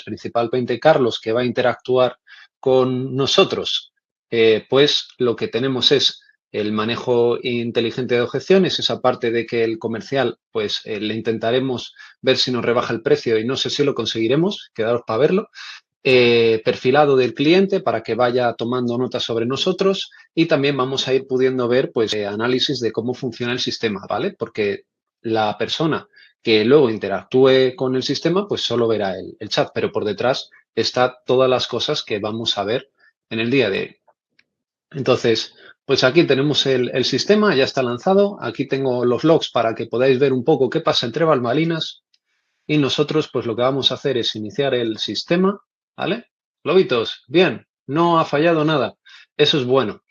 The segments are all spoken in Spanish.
principalmente Carlos, que va a interactuar con nosotros, pues lo que tenemos es el manejo inteligente de objeciones, esa parte de que el comercial, pues le intentaremos ver si nos rebaja el precio y no sé si lo conseguiremos, quedaros para verlo. Perfilado del cliente para que vaya tomando notas sobre nosotros y también vamos a ir pudiendo ver pues análisis de cómo funciona el sistema, ¿vale? Porque la persona que luego interactúe con el sistema pues solo verá el chat, pero por detrás está todas las cosas que vamos a ver en el día de hoy. Entonces, pues aquí tenemos el sistema, ya está lanzado. Aquí tengo los logs para que podáis ver un poco qué pasa entre bambalinas. Y nosotros, pues lo que vamos a hacer es iniciar el sistema, ¿vale? Globitos, bien, no ha fallado nada. Eso es bueno.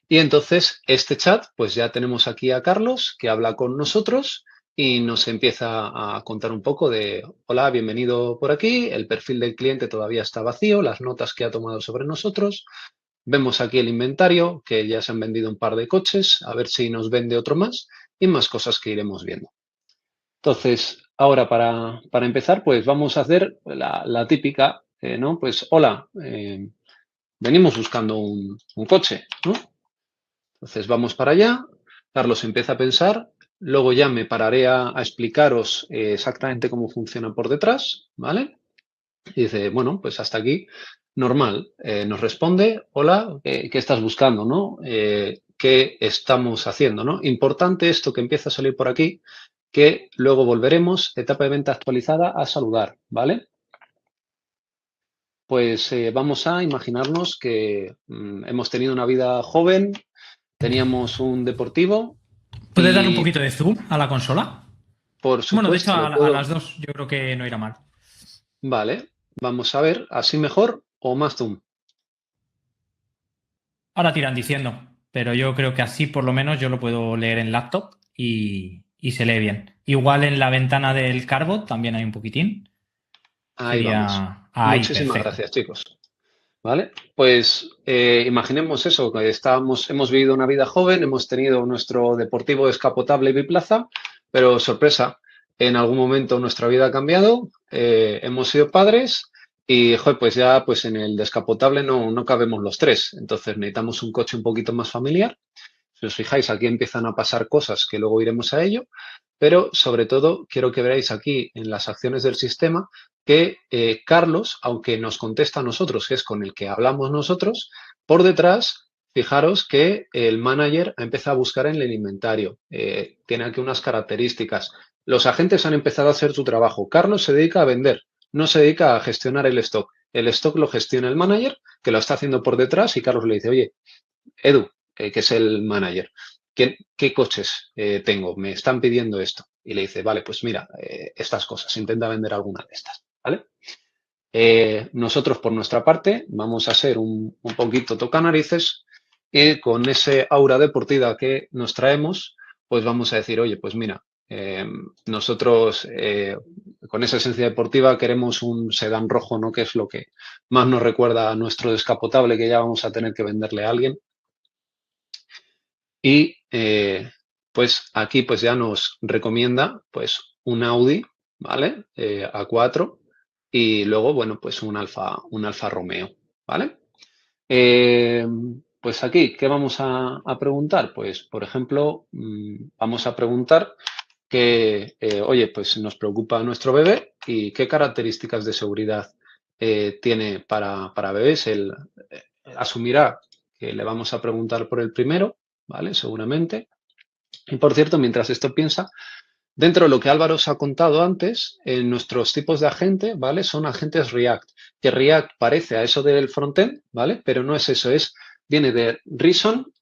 Y entonces, este chat, pues ya tenemos aquí a Carlos, que habla con nosotros y nos empieza a contar un poco de, hola, bienvenido por aquí, el perfil del cliente todavía está vacío, las notas que ha tomado sobre nosotros. Vemos aquí el inventario, que ya se han vendido un par de coches, a ver si nos vende otro más y más cosas que iremos viendo. Entonces, ahora para empezar, pues vamos a hacer la típica, ¿no? Pues, hola, venimos buscando un coche, ¿no? Entonces, vamos para allá, Carlos empieza a pensar, luego ya me pararé a explicaros exactamente cómo funciona por detrás, ¿vale? Y dice, bueno, pues hasta aquí, normal. Nos responde, hola, ¿qué estás buscando, no? ¿Qué estamos haciendo, no? Importante esto que empieza a salir por aquí, que luego volveremos, etapa de venta actualizada, a saludar, ¿vale? Pues vamos a imaginarnos que hemos tenido una vida joven, teníamos un deportivo ¿Puedes darle un y, poquito de zoom a la consola? por Bueno, de hecho, supuesto, le a puedo... las dos yo creo que no irá mal. Vale, vamos a ver, ¿así mejor o más zoom? Ahora tiran diciendo, pero yo creo que así por lo menos yo lo puedo leer en laptop y se lee bien. Igual en la ventana del Carbot también hay un poquitín. Ahí vamos. Sería ahí, Muchísimas perfecto. gracias, chicos. ¿Vale? Pues imaginemos eso, que hemos vivido una vida joven, hemos tenido nuestro deportivo descapotable biplaza, pero sorpresa, en algún momento nuestra vida ha cambiado, hemos sido padres y joder, pues ya pues en el descapotable no cabemos los tres, entonces necesitamos un coche un poquito más familiar. Si os fijáis, aquí empiezan a pasar cosas que luego iremos a ello, pero sobre todo quiero que veáis aquí en las acciones del sistema que Carlos, aunque nos contesta a nosotros, que es con el que hablamos nosotros, por detrás, fijaros que el manager ha empezado a buscar en el inventario. Tiene aquí unas características. Los agentes han empezado a hacer su trabajo. Carlos se dedica a vender, no se dedica a gestionar el stock. El stock lo gestiona el manager, que lo está haciendo por detrás, y Carlos le dice, oye, Edu, que es el manager, ¿qué coches tengo? Me están pidiendo esto. Y le dice, vale, pues mira, estas cosas, intenta vender alguna de estas, ¿vale? Nosotros, por nuestra parte, vamos a ser un poquito tocanarices y con ese aura deportiva que nos traemos, pues vamos a decir, oye, pues mira, nosotros con esa esencia deportiva queremos un sedán rojo, ¿no? Que es lo que más nos recuerda a nuestro descapotable que ya vamos a tener que venderle a alguien. Y pues aquí pues ya nos recomienda pues un Audi, ¿vale? A4 y luego, bueno, pues un Alfa Romeo, ¿vale? Eh, pues aquí, ¿qué vamos a preguntar? Pues, por ejemplo, vamos a preguntar que, oye, pues nos preocupa nuestro bebé y qué características de seguridad tiene para bebés. Él asumirá que le vamos a preguntar por el primero, ¿vale? Seguramente. Y por cierto, mientras esto piensa, dentro de lo que Álvaro os ha contado antes, nuestros tipos de agente, ¿vale? Son agentes React, que React parece a eso del frontend, ¿vale? Pero no es eso, viene de reason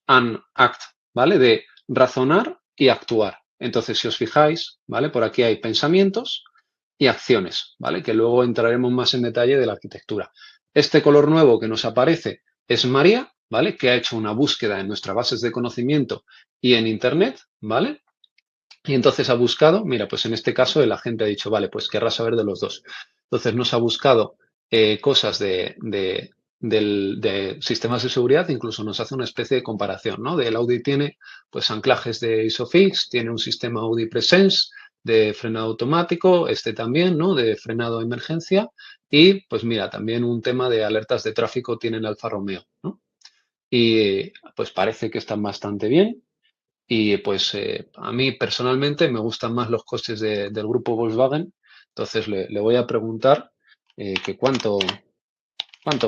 and act, ¿vale? De razonar y actuar. Entonces, si os fijáis, ¿vale? Por aquí hay pensamientos y acciones, ¿vale? Que luego entraremos más en detalle de la arquitectura. Este color nuevo que nos aparece es María, ¿vale? Que ha hecho una búsqueda en nuestras bases de conocimiento y en Internet, ¿vale? Y entonces ha buscado, mira, pues en este caso el agente ha dicho, vale, pues querrá saber de los dos. Entonces nos ha buscado cosas de sistemas de seguridad, incluso nos hace una especie de comparación, ¿no? El Audi tiene pues anclajes de ISOFIX, tiene un sistema Audi Presence, de frenado automático, este también, ¿no? De frenado de emergencia. Y pues mira, también un tema de alertas de tráfico tiene el Alfa Romeo, ¿no? Y pues parece que están bastante bien. Y pues a mí personalmente me gustan más los coches del grupo Volkswagen. Entonces le voy a preguntar que cuánto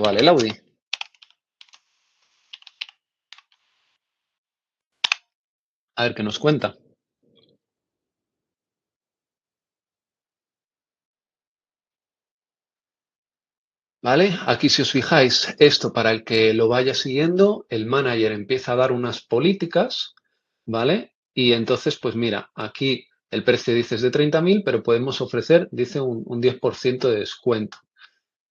vale el Audi. A ver qué nos cuenta. ¿Vale? Aquí si os fijáis, esto para el que lo vaya siguiendo, el manager empieza a dar unas políticas, ¿vale? Y entonces, pues mira, aquí el precio dice es de 30.000, pero podemos ofrecer, dice, un 10% de descuento.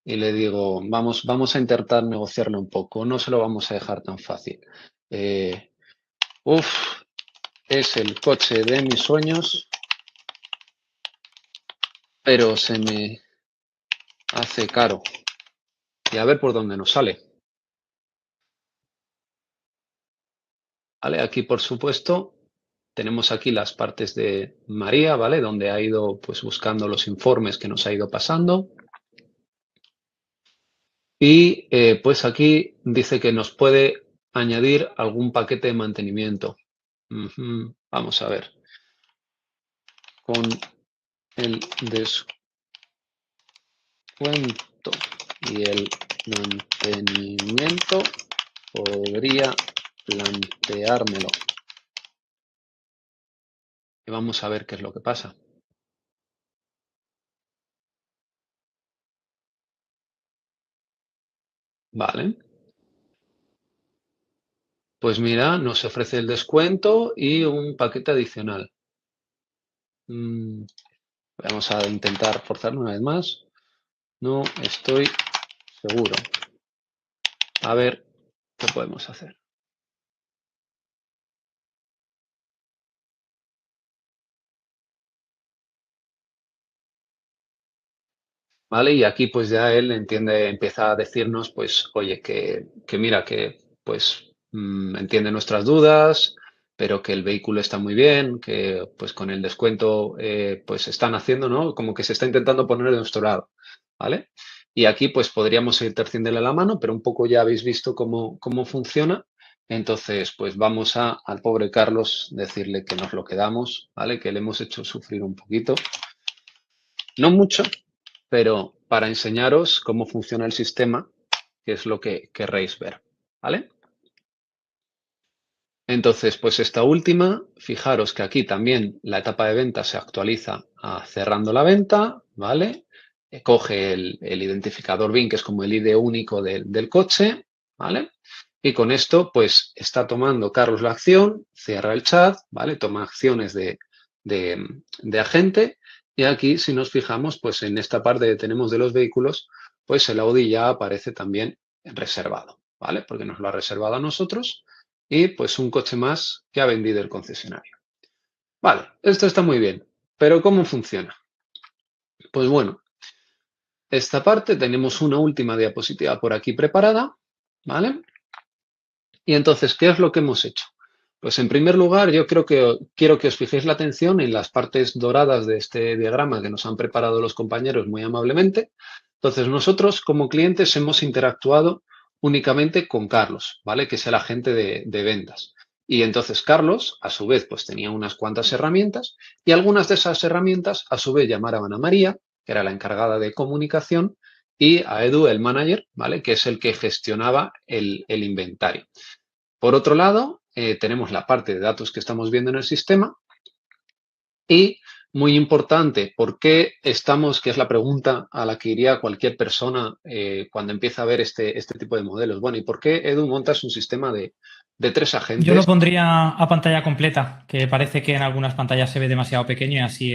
Y le digo, vamos a intentar negociarlo un poco, no se lo vamos a dejar tan fácil. Es el coche de mis sueños, pero se me hace caro. Y a ver por dónde nos sale. ¿Vale? Aquí, por supuesto, tenemos aquí las partes de María, ¿vale? Donde ha ido pues buscando los informes que nos ha ido pasando. Y pues aquí dice que nos puede añadir algún paquete de mantenimiento. Vamos a ver. Con el descuento y el mantenimiento podría planteármelo. Y vamos a ver qué es lo que pasa. Vale. Pues mira, nos ofrece el descuento y un paquete adicional. Vamos a intentar forzarlo una vez más. No estoy seguro. A ver qué podemos hacer. ¿Vale? Y aquí pues ya él empieza a decirnos, pues, oye, que mira, que pues entiende nuestras dudas, pero que el vehículo está muy bien, que pues con el descuento pues están haciendo, ¿no? Como que se está intentando poner de nuestro lado, ¿vale? Y aquí pues podríamos seguir terciándole la mano, pero un poco ya habéis visto cómo funciona. Entonces, pues vamos al pobre Carlos decirle que nos lo quedamos, ¿vale? Que le hemos hecho sufrir un poquito. No mucho, pero para enseñaros cómo funciona el sistema, que es lo que querréis ver, ¿vale? Entonces, pues esta última, fijaros que aquí también la etapa de venta se actualiza a cerrando la venta, ¿vale? Coge el identificador BIN, que es como el ID único del coche, ¿vale? Y con esto, pues está tomando Carlos la acción, cierra el chat, ¿vale? Toma acciones de agente. Y aquí, si nos fijamos, pues en esta parte que tenemos de los vehículos, pues el Audi ya aparece también reservado, ¿vale? Porque nos lo ha reservado a nosotros y pues un coche más que ha vendido el concesionario. Vale, esto está muy bien, pero ¿cómo funciona? Pues bueno, esta parte tenemos una última diapositiva por aquí preparada, ¿vale? Y entonces, ¿qué es lo que hemos hecho? Pues en primer lugar, yo quiero que os fijéis la atención en las partes doradas de este diagrama que nos han preparado los compañeros muy amablemente. Entonces, nosotros como clientes hemos interactuado únicamente con Carlos, ¿vale? Que es el agente de ventas. Y entonces Carlos, a su vez, pues tenía unas cuantas herramientas y algunas de esas herramientas, a su vez, llamaban a María, que era la encargada de comunicación, y a Edu, el manager, ¿vale? Que es el que gestionaba el inventario. Por otro lado, tenemos la parte de datos que estamos viendo en el sistema y, muy importante, ¿por qué estamos, que es la pregunta a la que iría cualquier persona cuando empieza a ver este tipo de modelos? Bueno, ¿y por qué Edu montas un sistema de 3 Yo lo agentes? pondría a pantalla completa, que parece que en algunas pantallas se ve demasiado pequeño y así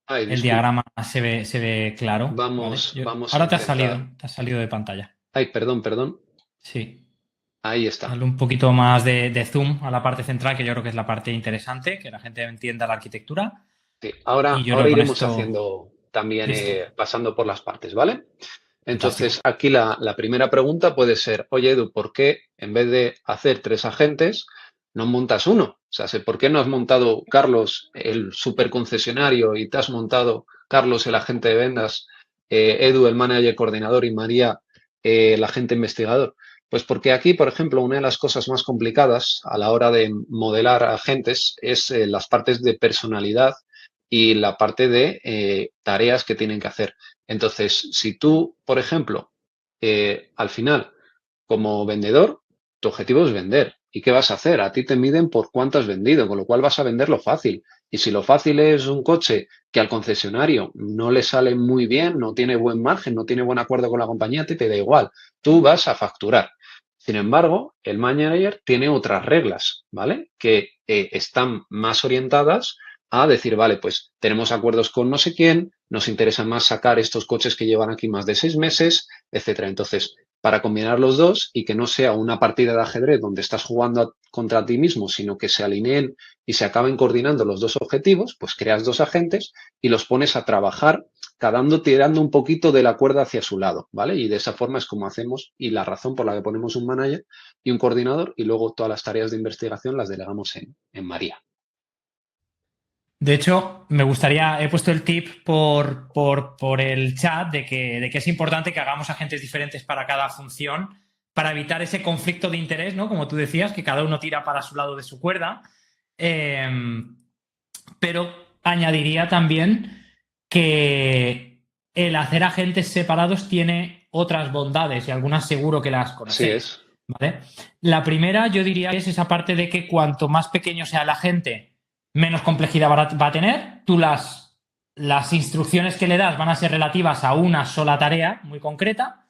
Ay, el disculpa, diagrama se ve claro, ¿vale? vamos a Ahora intentar. te has salido de pantalla. Ay, perdón. Sí. Ahí está. Darle un poquito más de zoom a la parte central, que yo creo que es la parte interesante, que la gente entienda la arquitectura. Sí, Y yo creo ahora que con iremos esto, haciendo también, listo. pasando por las partes, ¿vale? Entonces, Fantástico. aquí la primera pregunta puede ser, oye Edu, ¿por qué en vez de hacer 3 agentes, no montas uno. O sea, ¿por qué no has montado, Carlos, el superconcesionario y te has montado, Carlos, el agente de ventas, Edu, el manager coordinador y María, el agente investigador? Pues porque aquí, por ejemplo, una de las cosas más complicadas a la hora de modelar agentes es las partes de personalidad y la parte de tareas que tienen que hacer. Entonces, si tú, por ejemplo, al final, como vendedor, tu objetivo es vender. ¿Y qué vas a hacer? A ti te miden por cuánto has vendido, con lo cual vas a vender lo fácil. Y si lo fácil es un coche que al concesionario no le sale muy bien, no tiene buen margen, no tiene buen acuerdo con la compañía, te da igual. Tú vas a facturar. Sin embargo, el manager tiene otras reglas, ¿vale? Que están más orientadas a decir, vale, pues tenemos acuerdos con no sé quién, nos interesa más sacar estos coches que llevan aquí más de 6 meses, etcétera. Entonces, para combinar los dos y que no sea una partida de ajedrez donde estás jugando contra ti mismo, sino que se alineen y se acaben coordinando los dos objetivos, pues creas dos agentes y los pones a trabajar, cada uno tirando un poquito de la cuerda hacia su lado, ¿vale? Y de esa forma es como hacemos y la razón por la que ponemos un manager y un coordinador y luego todas las tareas de investigación las delegamos en María. De hecho, me gustaría, he puesto el tip por el chat de que es importante que hagamos agentes diferentes para cada función para evitar ese conflicto de interés, ¿no? Como tú decías, que cada uno tira para su lado de su cuerda. Pero añadiría también que el hacer agentes separados tiene otras bondades y algunas seguro que las Así conocéis, es. ¿vale? La primera yo diría que es esa parte de que cuanto más pequeño sea el agente, menos complejidad va a tener. Tú las instrucciones que le das van a ser relativas a una sola tarea muy concreta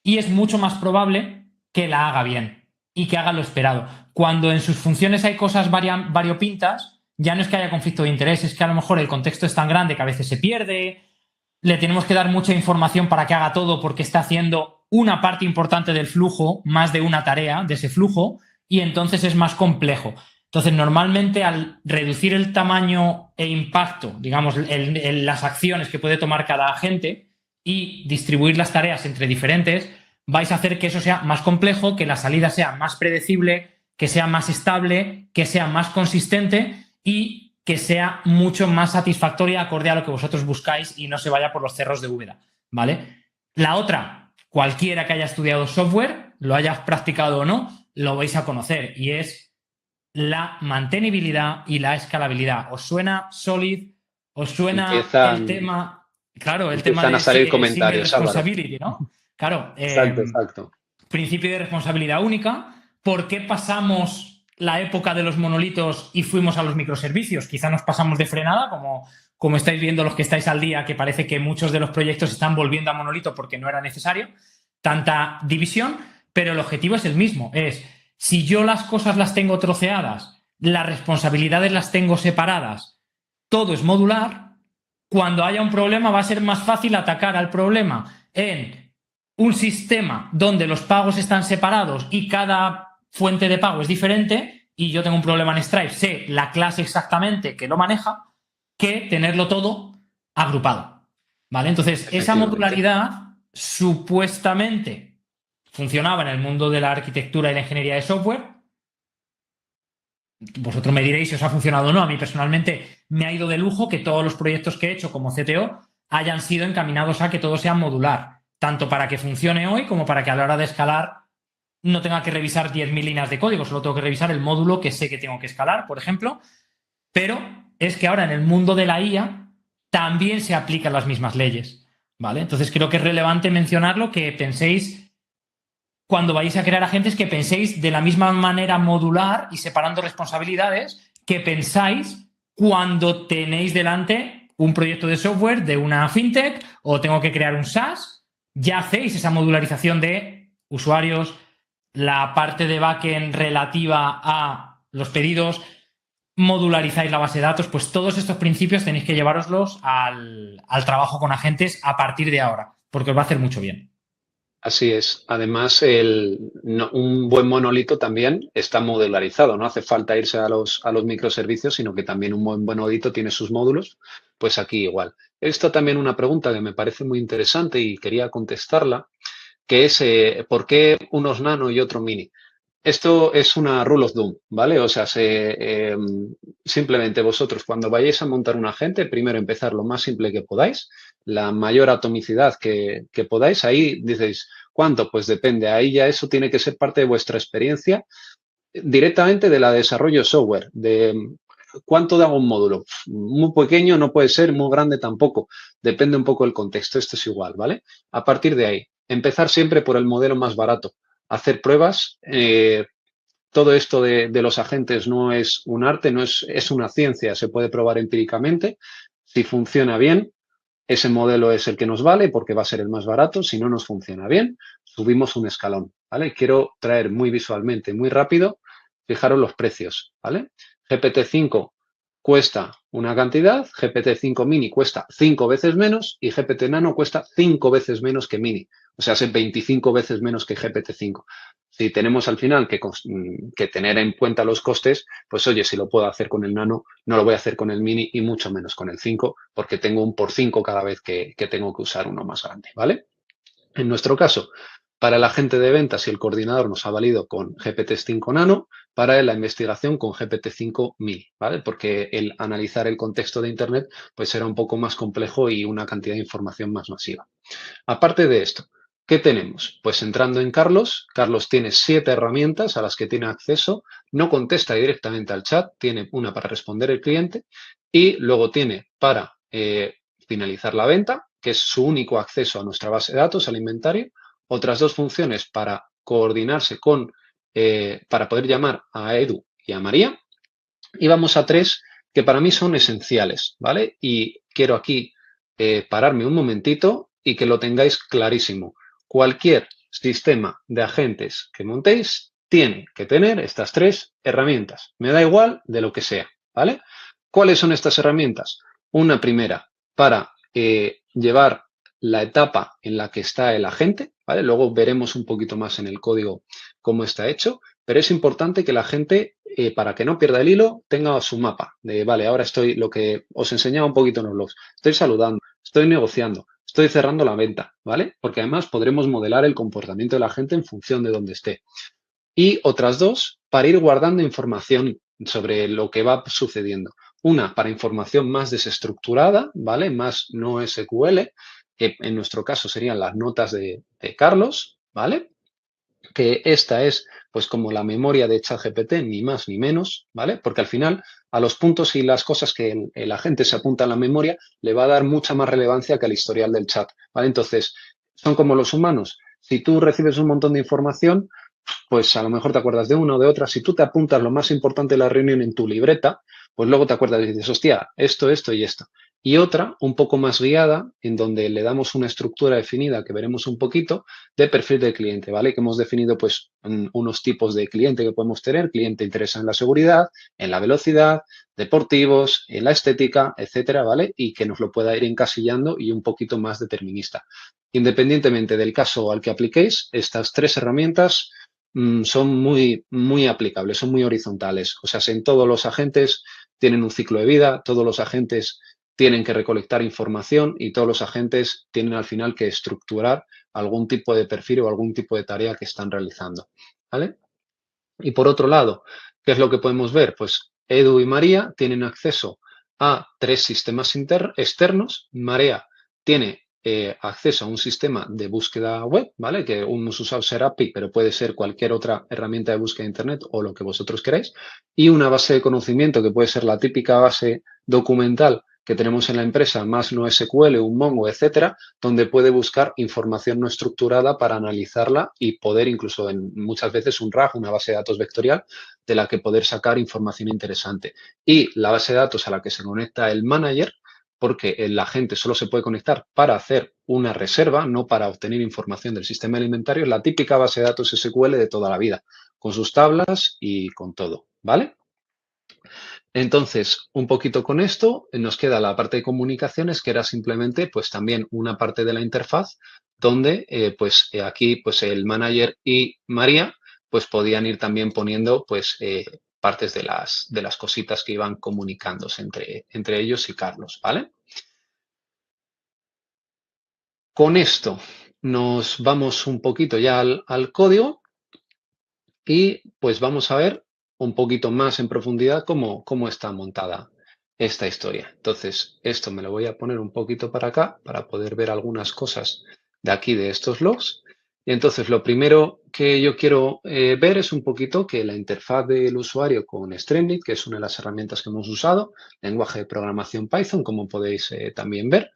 y es mucho más probable que la haga bien y que haga lo esperado. Cuando en sus funciones hay cosas variopintas, ya no es que haya conflicto de interés, es que a lo mejor el contexto es tan grande que a veces se pierde, le tenemos que dar mucha información para que haga todo porque está haciendo una parte importante del flujo, más de una tarea de ese flujo, y entonces es más complejo. Entonces, normalmente al reducir el tamaño e impacto, digamos, las acciones que puede tomar cada agente y distribuir las tareas entre diferentes, vais a hacer que eso sea más complejo, que la salida sea más predecible, que sea más estable, que sea más consistente y que sea mucho más satisfactoria acorde a lo que vosotros buscáis y no se vaya por los cerros de Úbeda, ¿vale? La otra, cualquiera que haya estudiado software, lo hayas practicado o no, lo vais a conocer y es la mantenibilidad y la escalabilidad. ¿Os suena Solid? ¿Os suena el Empiezan, tema? Claro, el tema empiezan a de salir single comentarios, Álvaro. responsibility, ¿no? Claro, Exacto, exacto. principio de responsabilidad única. ¿Por qué pasamos la época de los monolitos y fuimos a los microservicios? Quizá nos pasamos de frenada, como estáis viendo los que estáis al día, que parece que muchos de los proyectos están volviendo a monolito porque no era necesario tanta división, pero el objetivo es el mismo. Es, si yo las cosas las tengo troceadas, las responsabilidades las tengo separadas, todo es modular, cuando haya un problema va a ser más fácil atacar al problema en un sistema donde los pagos están separados y cada fuente de pago es diferente y yo tengo un problema en Stripe, sé la clase exactamente que lo maneja, que tenerlo todo agrupado. ¿Vale? Entonces, esa Efectivamente. modularidad supuestamente funcionaba en el mundo de la arquitectura y la ingeniería de software. Vosotros me diréis si os ha funcionado o no. A mí personalmente me ha ido de lujo que todos los proyectos que he hecho como CTO hayan sido encaminados a que todo sea modular, tanto para que funcione hoy como para que a la hora de escalar no tenga que revisar 10.000 líneas de código, solo tengo que revisar el módulo que sé que tengo que escalar, por ejemplo. Pero es que ahora en el mundo de la IA también se aplican las mismas leyes, ¿vale? Entonces creo que es relevante mencionarlo, que penséis cuando vais a crear agentes, que penséis de la misma manera modular y separando responsabilidades que pensáis cuando tenéis delante un proyecto de software de una fintech o tengo que crear un SaaS. Ya hacéis esa modularización de usuarios, la parte de backend relativa a los pedidos, modularizáis la base de datos, pues todos estos principios tenéis que llevároslos al trabajo con agentes a partir de ahora, porque os va a hacer mucho bien. Así es. Además, un buen monolito también está modularizado. No hace falta irse a los microservicios, sino que también un buen monolito tiene sus módulos. Pues aquí igual. He visto también una pregunta que me parece muy interesante y quería contestarla, que es ¿por qué unos nano y otro mini? Esto es una rule of doom, ¿vale? O sea, simplemente vosotros cuando vayáis a montar un agente, primero empezar lo más simple que podáis, la mayor atomicidad que podáis. Ahí dices, ¿cuánto? Pues depende. Ahí ya eso tiene que ser parte de vuestra experiencia directamente de la de desarrollo software, de cuánto da un módulo. Muy pequeño no puede ser, muy grande tampoco. Depende un poco del contexto. Esto es igual, ¿vale? A partir de ahí, empezar siempre por el modelo más barato. Hacer pruebas. Todo esto de los agentes no es un arte, no es una ciencia, se puede probar empíricamente. Si funciona bien, ese modelo es el que nos vale porque va a ser el más barato. Si no nos funciona bien, subimos un escalón, ¿vale? Quiero traer muy visualmente, muy rápido, fijaros los precios, ¿vale? GPT-5 cuesta una cantidad, GPT-5 Mini cuesta 5 veces menos y GPT Nano cuesta 5 veces menos que Mini. O sea, es 25 veces menos que GPT-5. Si tenemos al final que tener en cuenta los costes, pues oye, si lo puedo hacer con el Nano, no lo voy a hacer con el Mini y mucho menos con el 5, porque tengo un por 5 cada vez que tengo que usar uno más grande, ¿vale? En nuestro caso, para el agente de ventas y el coordinador nos ha valido con GPT-5 Nano, para la investigación con GPT-5 Mini, ¿vale? Porque el analizar el contexto de Internet pues será un poco más complejo y una cantidad de información más masiva. Aparte de esto, ¿qué tenemos? Pues entrando en Carlos, Carlos tiene 7 herramientas a las que tiene acceso, no contesta directamente al chat, tiene una para responder el cliente y luego tiene para finalizar la venta, que es su único acceso a nuestra base de datos, al inventario, otras 2 funciones para coordinarse para poder llamar a Edu y a María, y vamos a 3 que para mí son esenciales, ¿vale? Y quiero aquí pararme un momentito y que lo tengáis clarísimo. Cualquier sistema de agentes que montéis tiene que tener estas 3 herramientas. Me da igual de lo que sea, ¿vale? ¿Cuáles son estas herramientas? Una primera para llevar la etapa en la que está el agente, ¿vale? Luego veremos un poquito más en el código cómo está hecho, pero es importante que la gente, para que no pierda el hilo, tenga su mapa de, vale, ahora estoy, lo que os enseñaba un poquito en los blogs, estoy saludando, estoy negociando, estoy cerrando la venta, ¿vale? Porque además podremos modelar el comportamiento de la gente en función de dónde esté. Y otras 2 para ir guardando información sobre lo que va sucediendo. Una para información más desestructurada, ¿vale? Más no SQL, que en nuestro caso serían las notas de Carlos, ¿vale? Que esta es pues como la memoria de ChatGPT, ni más ni menos, ¿vale? Porque al final a los puntos y las cosas que el agente se apunta en la memoria le va a dar mucha más relevancia que al historial del chat, ¿vale? Entonces, son como los humanos. Si tú recibes un montón de información, pues a lo mejor te acuerdas de una o de otra. Si tú te apuntas lo más importante de la reunión en tu libreta, pues luego te acuerdas y dices, hostia, esto y esto. Y otra, un poco más guiada, en donde le damos una estructura definida que veremos un poquito de perfil del cliente, ¿vale? Que hemos definido pues unos tipos de cliente que podemos tener. Cliente interesado en la seguridad, en la velocidad, deportivos, en la estética, etcétera, ¿vale? Y que nos lo pueda ir encasillando y un poquito más determinista. Independientemente del caso al que apliquéis, estas 3 herramientas son muy aplicables, son muy horizontales. O sea, en todos los agentes tienen un ciclo de vida, todos los agentes tienen que recolectar información y todos los agentes tienen al final que estructurar algún tipo de perfil o algún tipo de tarea que están realizando, ¿vale? Y por otro lado, ¿qué es lo que podemos ver? Pues Edu y María tienen acceso a 3 sistemas externos. María tiene acceso a un sistema de búsqueda web, ¿vale? Que hemos usado Serapi, pero puede ser cualquier otra herramienta de búsqueda de Internet o lo que vosotros queráis. Y una base de conocimiento que puede ser la típica base documental que tenemos en la empresa, más no SQL, un Mongo, etcétera, donde puede buscar información no estructurada para analizarla y poder incluso en muchas veces un RAG, una base de datos vectorial, de la que poder sacar información interesante. Y la base de datos a la que se conecta el manager, porque el agente solo se puede conectar para hacer una reserva, no para obtener información del sistema alimentario, es la típica base de datos SQL de toda la vida, con sus tablas y con todo, ¿vale? Entonces, un poquito con esto, nos queda la parte de comunicaciones, que era simplemente, pues también una parte de la interfaz, donde, aquí, pues el manager y María, pues podían ir también poniendo, pues, partes de las cositas que iban comunicándose entre ellos y Carlos, ¿vale? Con esto nos vamos un poquito ya al código Y pues vamos a ver un poquito más en profundidad cómo está montada esta historia. Entonces, esto me lo voy a poner un poquito para acá para poder ver algunas cosas de aquí de estos logs. Y entonces, lo primero que yo quiero ver es un poquito que la interfaz del usuario con Streamlit, que es una de las herramientas que hemos usado, lenguaje de programación Python, como podéis también ver,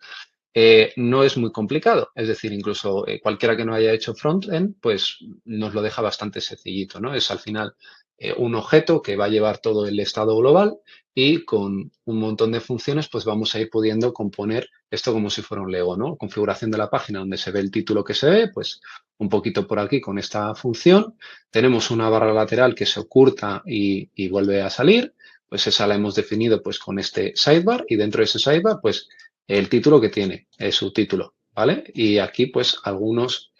no es muy complicado. Es decir, incluso cualquiera que no haya hecho front-end, pues nos lo deja bastante sencillito, ¿no? Es al final un objeto que va a llevar todo el estado global y con un montón de funciones, pues vamos a ir pudiendo componer esto como si fuera un Lego, ¿no? Configuración de la página donde se ve el título que se ve, pues un poquito por aquí con esta función. Tenemos una barra lateral que se oculta y vuelve a salir. Pues esa la hemos definido pues con este sidebar y dentro de ese sidebar, pues el título que tiene, el subtítulo, ¿vale? Y aquí, pues, algunos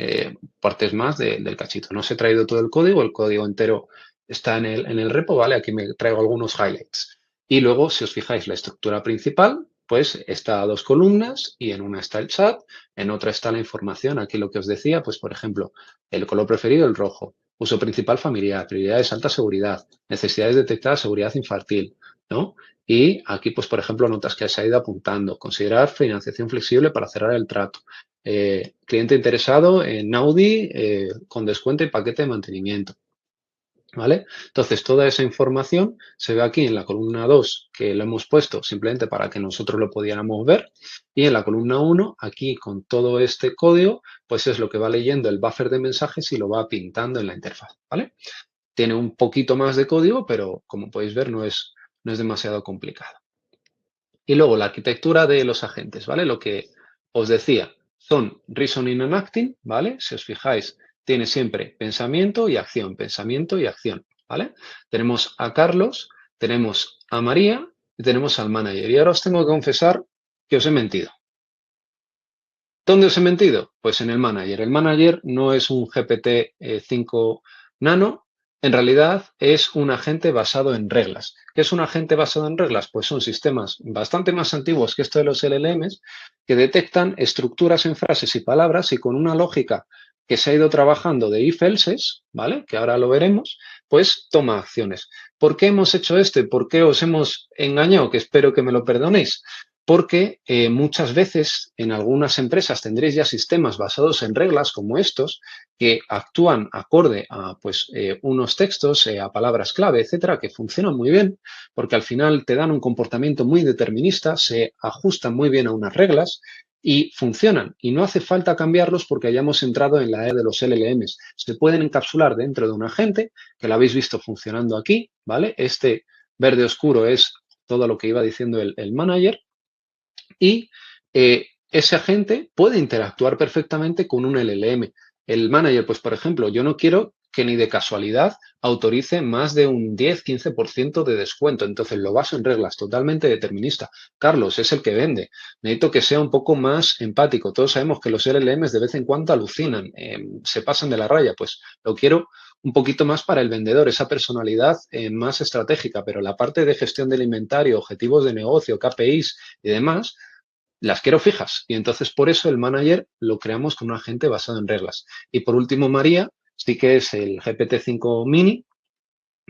partes más del cachito. No os he traído todo el código entero está en el repo, ¿vale? Aquí me traigo algunos highlights. Y luego, si os fijáis, la estructura principal, pues, está a dos columnas y en una está el chat, en otra está la información. Aquí lo que os decía, pues, por ejemplo, el color preferido, el rojo. Uso principal familiar, prioridades alta seguridad, necesidades detectadas, seguridad infantil, ¿no? Y aquí, pues, por ejemplo, notas que se ha ido apuntando. Considerar financiación flexible para cerrar el trato. Cliente interesado en Audi con descuento y paquete de mantenimiento. ¿Vale? Entonces, toda esa información se ve aquí en la columna 2, que lo hemos puesto simplemente para que nosotros lo pudiéramos ver. Y en la columna 1, aquí con todo este código, pues es lo que va leyendo el buffer de mensajes y lo va pintando en la interfaz. ¿Vale? Tiene un poquito más de código, pero como podéis ver, no es demasiado complicado. Y luego la arquitectura de los agentes, ¿vale? Lo que os decía, son reasoning and acting, ¿vale? Si os fijáis, tiene siempre pensamiento y acción, ¿vale? Tenemos a Carlos, tenemos a María y tenemos al manager. Y ahora os tengo que confesar que os he mentido. ¿Dónde os he mentido? Pues en el manager. El manager no es un GPT-5 Nano, en realidad es un agente basado en reglas. ¿Qué es un agente basado en reglas? Pues son sistemas bastante más antiguos que esto de los LLMs que detectan estructuras en frases y palabras y con una lógica que se ha ido trabajando de if-elses, ¿vale? Que ahora lo veremos, pues toma acciones. ¿Por qué hemos hecho esto y por qué os hemos engañado? Que espero que me lo perdonéis. Porque muchas veces en algunas empresas tendréis ya sistemas basados en reglas como estos que actúan acorde a pues, unos textos, a palabras clave, etcétera, que funcionan muy bien porque al final te dan un comportamiento muy determinista, se ajustan muy bien a unas reglas y funcionan. Y no hace falta cambiarlos porque hayamos entrado en la era de los LLMs. Se pueden encapsular dentro de un agente, que lo habéis visto funcionando aquí, ¿vale? Este verde oscuro es todo lo que iba diciendo el manager. Y ese agente puede interactuar perfectamente con un LLM. El manager, pues por ejemplo, yo no quiero que ni de casualidad autorice más de un 10-15% de descuento. Entonces lo baso en reglas, totalmente determinista. Carlos es el que vende. Necesito que sea un poco más empático. Todos sabemos que los LLMs de vez en cuando alucinan, se pasan de la raya. Pues lo quiero un poquito más para el vendedor, esa personalidad más estratégica, pero la parte de gestión del inventario, objetivos de negocio, KPIs y demás, las quiero fijas. Y entonces por eso el manager lo creamos con un agente basado en reglas. Y por último, María sí que es el GPT-5 Mini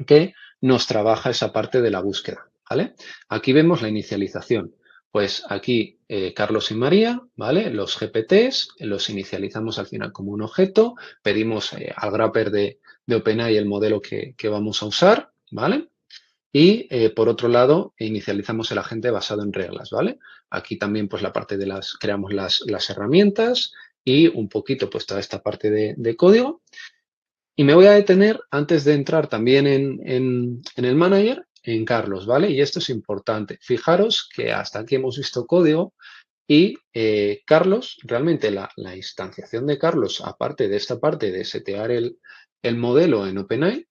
que nos trabaja esa parte de la búsqueda. ¿Vale? Aquí vemos la inicialización. Pues aquí Carlos y María, ¿vale? Los GPTs los inicializamos al final como un objeto, pedimos al grapper de OpenAI el modelo que vamos a usar, ¿vale? Y por otro lado, inicializamos el agente basado en reglas, ¿vale? Aquí también pues la parte de creamos las herramientas y un poquito pues toda esta parte de código. Y me voy a detener antes de entrar también en el manager, en Carlos, ¿vale? Y esto es importante. Fijaros que hasta aquí hemos visto código y Carlos, realmente la instanciación de Carlos, aparte de esta parte de setear el modelo en OpenAI,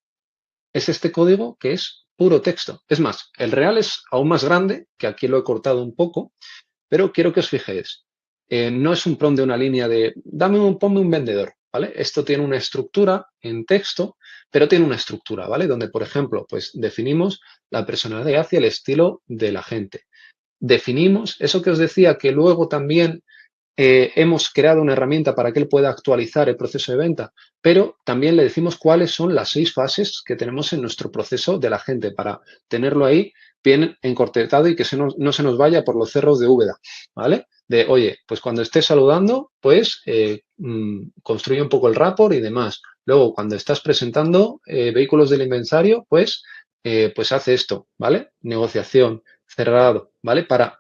es este código que es puro texto. Es más, el real es aún más grande, que aquí lo he cortado un poco, pero quiero que os fijéis. No es un prompt de una línea de ponme un vendedor, ¿vale? Esto tiene una estructura en texto, pero tiene una estructura, ¿vale? Donde, por ejemplo, pues definimos la personalidad y el estilo de la gente. Definimos eso que os decía que luego también hemos creado una herramienta para que él pueda actualizar el proceso de venta, pero también le decimos cuáles son las 6 fases que tenemos en nuestro proceso de la gente para tenerlo ahí bien encortetado y que no se nos vaya por los cerros de Úbeda, ¿vale? De, oye, pues cuando estés saludando, pues construye un poco el rapport y demás. Luego, cuando estás presentando vehículos del inventario, pues hace esto, ¿vale? Negociación, cerrado, ¿vale? Para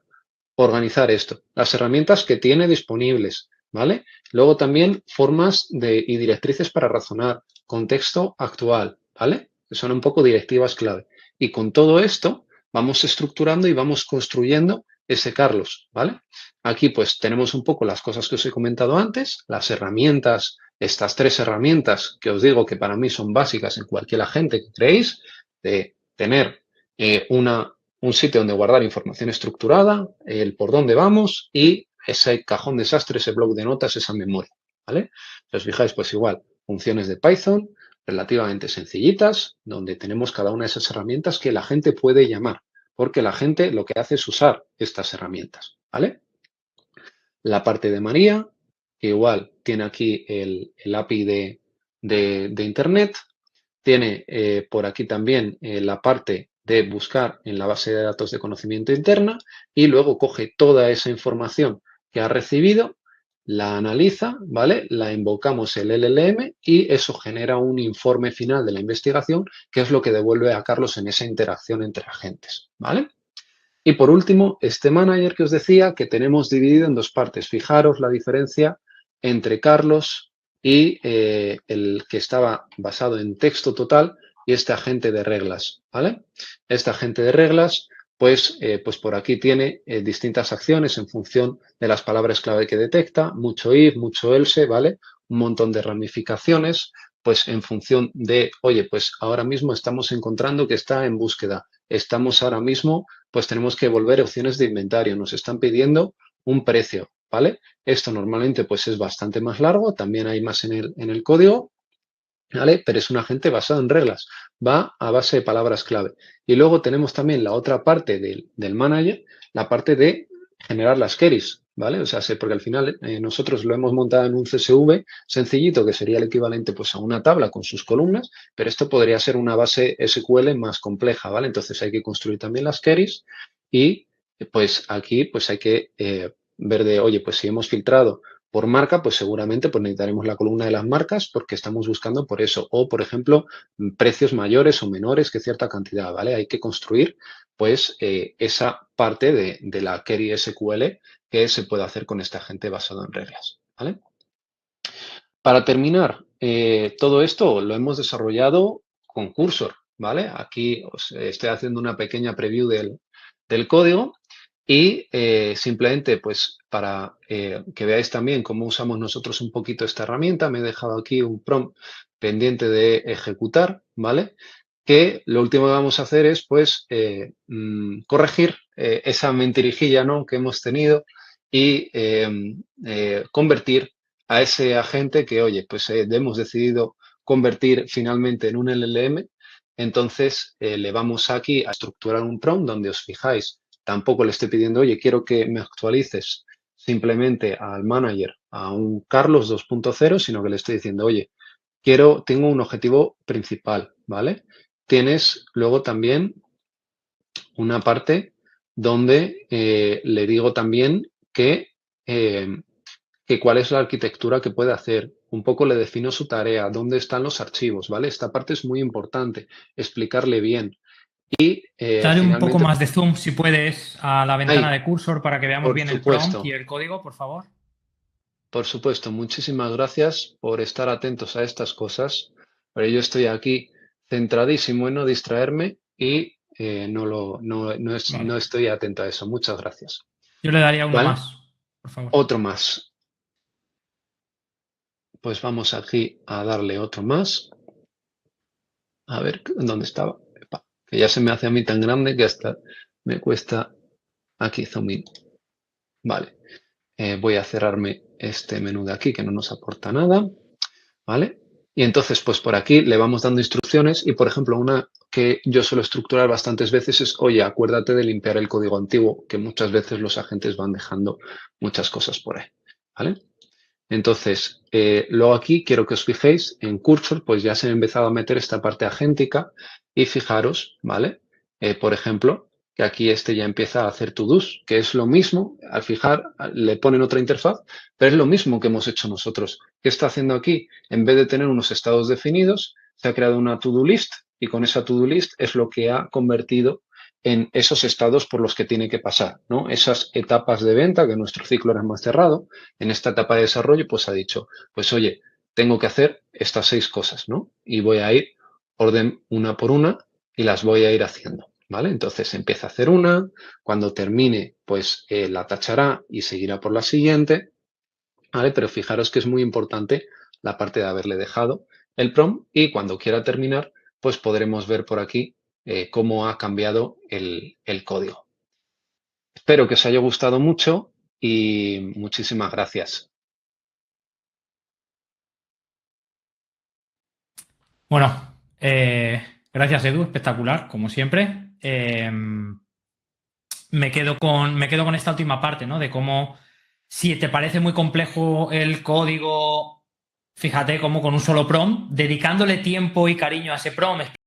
organizar esto. Las herramientas que tiene disponibles, ¿vale? Luego también formas y directrices para razonar, contexto actual, ¿vale? Que son un poco directivas clave. Y con todo esto vamos estructurando y vamos construyendo ese Carlos, ¿vale? Aquí pues tenemos un poco las cosas que os he comentado antes, las herramientas, estas 3 herramientas que os digo que para mí son básicas en cualquier agente que creéis, de tener un sitio donde guardar información estructurada, el por dónde vamos y ese cajón desastre, ese bloc de notas, esa memoria, ¿vale? Si os fijáis, pues igual, funciones de Python relativamente sencillitas, donde tenemos cada una de esas herramientas que la gente puede llamar, porque la gente lo que hace es usar estas herramientas, ¿vale? La parte de María, que igual tiene aquí el API de Internet, tiene por aquí también la parte de buscar en la base de datos de conocimiento interna y luego coge toda esa información que ha recibido, la analiza, ¿vale? La invocamos el LLM y eso genera un informe final de la investigación que es lo que devuelve a Carlos en esa interacción entre agentes, ¿vale? Y por último, este manager que os decía que tenemos dividido en 2 partes. Fijaros la diferencia entre Carlos y el que estaba basado en texto total y este agente de reglas, ¿vale? Este agente de reglas, pues por aquí tiene distintas acciones en función de las palabras clave que detecta, mucho if, mucho else, ¿vale? Un montón de ramificaciones, pues en función de, oye, pues ahora mismo estamos encontrando que está en búsqueda. Estamos ahora mismo, pues tenemos que volver opciones de inventario. Nos están pidiendo un precio, ¿vale? Esto normalmente pues es bastante más largo, también hay más en el código, ¿vale? Pero es un agente basado en reglas, va a base de palabras clave. Y luego tenemos también la otra parte del manager, la parte de generar las queries, ¿vale? O sea, porque al final nosotros lo hemos montado en un CSV sencillito, que sería el equivalente pues a una tabla con sus columnas, pero esto podría ser una base SQL más compleja, ¿vale? Entonces hay que construir también las queries y pues aquí pues hay que ver de, oye, pues si hemos filtrado por marca, pues seguramente pues necesitaremos la columna de las marcas porque estamos buscando por eso. O, por ejemplo, precios mayores o menores que cierta cantidad, ¿vale? Hay que construir, pues, esa parte de la query SQL que se puede hacer con este agente basado en reglas, ¿vale? Para terminar, todo esto lo hemos desarrollado con Cursor, ¿vale? Aquí os estoy haciendo una pequeña preview del código y simplemente, pues, para que veáis también cómo usamos nosotros un poquito esta herramienta, me he dejado aquí un prompt pendiente de ejecutar, ¿vale? Que lo último que vamos a hacer es, pues, corregir esa mentirijilla, ¿no?, que hemos tenido y convertir a ese agente que, oye, pues hemos decidido convertir finalmente en un LLM. Entonces, le vamos aquí a estructurar un prompt donde os fijáis, tampoco le estoy pidiendo, oye, quiero que me actualices simplemente al manager a un Carlos 2.0, sino que le estoy diciendo, oye, tengo un objetivo principal, ¿vale? Tienes luego también una parte donde le digo también que cuál es la arquitectura que puede hacer. Un poco le defino su tarea, dónde están los archivos, ¿vale? Esta parte es muy importante, explicarle bien. Y Dale un poco finalmente... más de zoom, si puedes, a la ventana de Cursor para que veamos Por bien el prompt supuesto, y el código, por favor. por supuesto. Muchísimas gracias por estar atentos a estas cosas. Pero yo estoy aquí centradísimo en no distraerme y no estoy atento a eso. Muchas gracias. Yo le daría uno ¿Vale? más, por favor. Otro más. Pues vamos aquí a darle otro más. A ver, ¿dónde estaba? Epa, que ya se me hace a mí tan grande que hasta me cuesta aquí zoom in. Vale. Voy a cerrarme este menú de aquí que no nos aporta nada. ¿Vale? Y entonces, pues por aquí le vamos dando instrucciones y, por ejemplo, una que yo suelo estructurar bastantes veces es, oye, acuérdate de limpiar el código antiguo, que muchas veces los agentes van dejando muchas cosas por ahí. ¿vale? Entonces, luego aquí quiero que os fijéis en Cursor, pues ya se ha empezado a meter esta parte agéntica y fijaros, ¿vale? Por ejemplo, que aquí este ya empieza a hacer to-dos, que es lo mismo, al fijar, le ponen otra interfaz, pero es lo mismo que hemos hecho nosotros. ¿Qué está haciendo aquí? En vez de tener unos estados definidos, se ha creado una to-do list y con esa to-do list es lo que ha convertido en esos estados por los que tiene que pasar, ¿no? Esas etapas de venta, que nuestro ciclo era más cerrado, en esta etapa de desarrollo, pues ha dicho, pues oye, tengo que hacer estas 6 cosas, ¿no? Y voy a ir orden una por una y las voy a ir haciendo, ¿vale? Entonces empieza a hacer una, cuando termine, pues la tachará y seguirá por la siguiente, ¿vale? Pero fijaros que es muy importante la parte de haberle dejado el prompt y cuando quiera terminar, pues podremos ver por aquí cómo ha cambiado el código. Espero que os haya gustado mucho y muchísimas gracias. Bueno, gracias Edu, espectacular, como siempre. Me quedo con esta última parte, ¿no? De cómo, si te parece muy complejo el código, fíjate cómo con un solo prompt, dedicándole tiempo y cariño a ese prompt,